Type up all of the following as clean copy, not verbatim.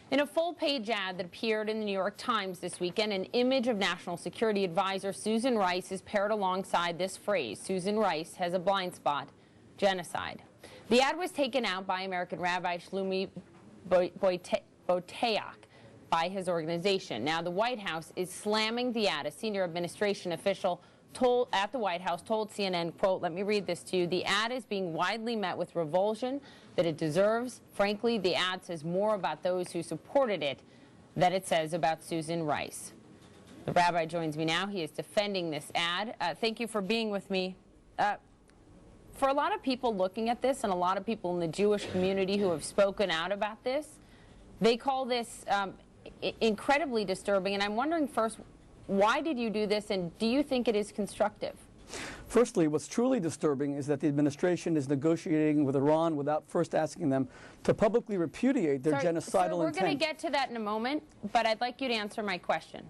In a full-page ad that appeared in the New York Times this weekend, an image of National Security Advisor Susan Rice is paired alongside this phrase: Susan Rice has a blind spot, genocide. The ad was taken out by American Rabbi Shmuley Boteach by his organization. Now, the White House is slamming the ad. A senior administration official at the White House told CNN, quote, let me read this to you, the ad is being widely met with revulsion that it deserves. Frankly, the ad says more about those who supported it than it says about Susan Rice. The rabbi joins me now. He is defending this ad. Thank you for being with me. For a lot of people looking at this, and a lot of people in the Jewish community who have spoken out about this, they call this incredibly disturbing. And I'm wondering first, why did you do this, and do you think it is constructive? Firstly, what's truly disturbing is that the administration is negotiating with Iran without first asking them to publicly repudiate their genocidal we're intent. We're going to get to that in a moment, but I'd like you to answer my question.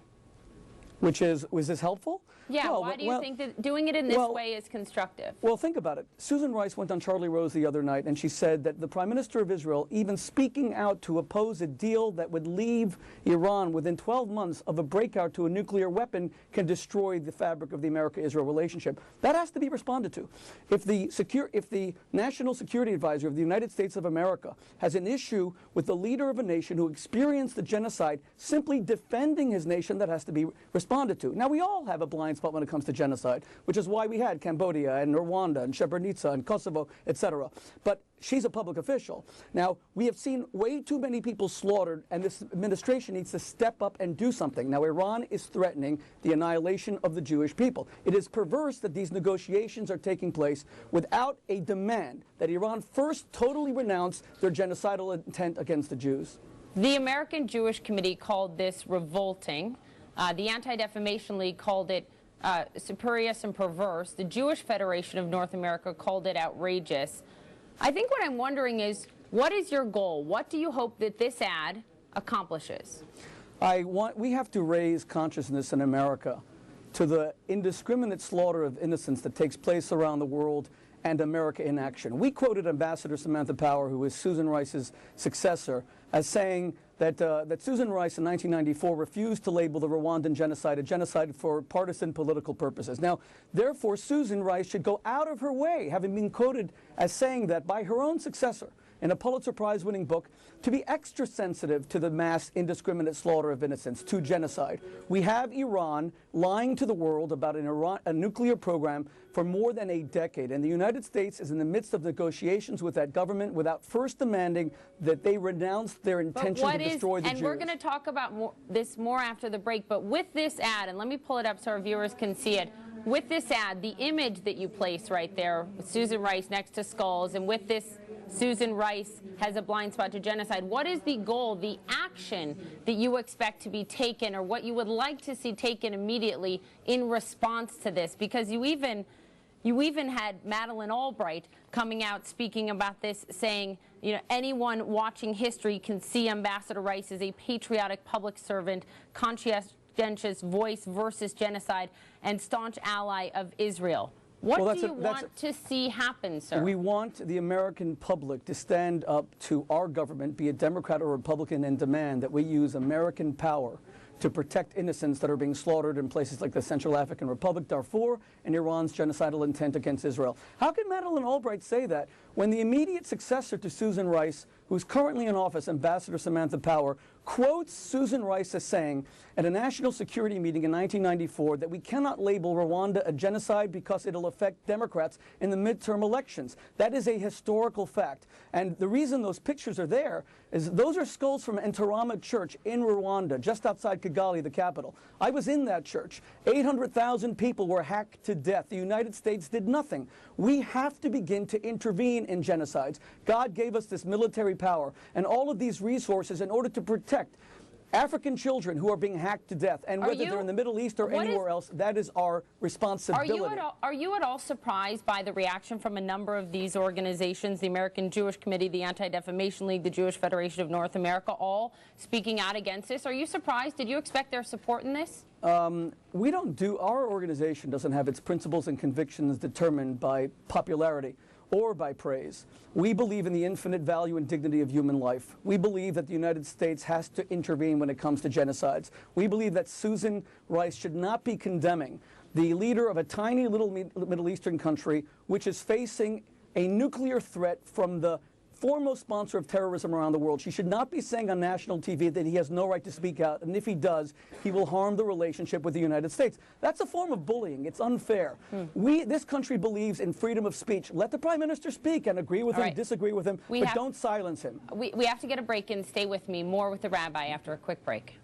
Which is, was this helpful? Yeah, well, why do you think that doing it in this way is constructive? Well, think about it. Susan Rice went on Charlie Rose the other night, and she said that the Prime Minister of Israel, even speaking out to oppose a deal that would leave Iran within 12 months of a breakout to a nuclear weapon, can destroy the fabric of the America-Israel relationship. That has to be responded to. If the National Security Advisor of the United States of America has an issue with the leader of a nation who experienced the genocide, simply defending his nation, that has to be responded to. Now, we all have a blind spot when it comes to genocide, which is why we had Cambodia and Rwanda and Srebrenica and Kosovo, etc. But she's a public official. Now, we have seen way too many people slaughtered, and this administration needs to step up and do something. Now, Iran is threatening the annihilation of the Jewish people. It is perverse that these negotiations are taking place without a demand that Iran first totally renounce their genocidal intent against the Jews. The American Jewish Committee called this revolting. The Anti-Defamation League called it spurious and perverse. The Jewish Federation of North America called it outrageous. I think what I'm wondering is, what is your goal? What do you hope that this ad accomplishes? We have to raise consciousness in America to the indiscriminate slaughter of innocents that takes place around the world, and America in action. We quoted Ambassador Samantha Power, who is Susan Rice's successor, as saying that Susan Rice in 1994 refused to label the Rwandan genocide a genocide for partisan political purposes. Now, therefore, Susan Rice should go out of her way, having been quoted as saying that by her own successor in a Pulitzer Prize-winning book, to be extra sensitive to the mass indiscriminate slaughter of innocents, to genocide. We have Iran lying to the world about a nuclear program for more than a decade, and the United States is in the midst of negotiations with that government without first demanding that they renounce their intention to destroy the Jews. And we're going to talk about this more after the break, but with this ad, and let me pull it up so our viewers can see it, with this ad, the image that you place right there with Susan Rice next to skulls, and with this Susan Rice has a blind spot to genocide, what is the goal, the action that you expect to be taken, or what you would like to see taken immediately in response to this? Because you even had Madeleine Albright coming out speaking about this, saying, you know, anyone watching history can see Ambassador Rice as a patriotic public servant, conscientious voice versus genocide, and staunch ally of Israel. What do you want to see happen, sir? We want the American public to stand up to our government, be it Democrat or Republican, and demand that we use American power to protect innocents that are being slaughtered in places like the Central African Republic, Darfur, and Iran's genocidal intent against Israel. How can Madeleine Albright say that when the immediate successor to Susan Rice, who's currently in office, Ambassador Samantha Power, quotes Susan Rice as saying at a national security meeting in 1994 that we cannot label Rwanda a genocide because it'll affect Democrats in the midterm elections. That is a historical fact. And the reason those pictures are there is those are skulls from Enterama Church in Rwanda, just outside Kigali, the capital. I was in that church. 800,000 people were hacked to death. The United States did nothing. We have to begin to intervene in genocides. God gave us this military power and all of these resources in order to protect African children who are being hacked to death, and whether they're in the Middle East or anywhere else, that is our responsibility. Are you at all surprised by the reaction from a number of these organizations, the American Jewish Committee, the Anti-Defamation League, the Jewish Federation of North America, all speaking out against this? Are you surprised? Did you expect their support in this? Our organization doesn't have its principles and convictions determined by popularity or by praise. We believe in the infinite value and dignity of human life. We believe that the United States has to intervene when it comes to genocides. We believe that Susan Rice should not be condemning the leader of a tiny little Middle Eastern country which is facing a nuclear threat from the foremost sponsor of terrorism around the world. She should not be saying on national TV that he has no right to speak out, and if he does, he will harm the relationship with the United States. That's a form of bullying. It's unfair. This country believes in freedom of speech. Let the Prime Minister speak and agree with him, disagree with him, but don't silence him. We have to get a break in. Stay with me. More with the Rabbi after a quick break.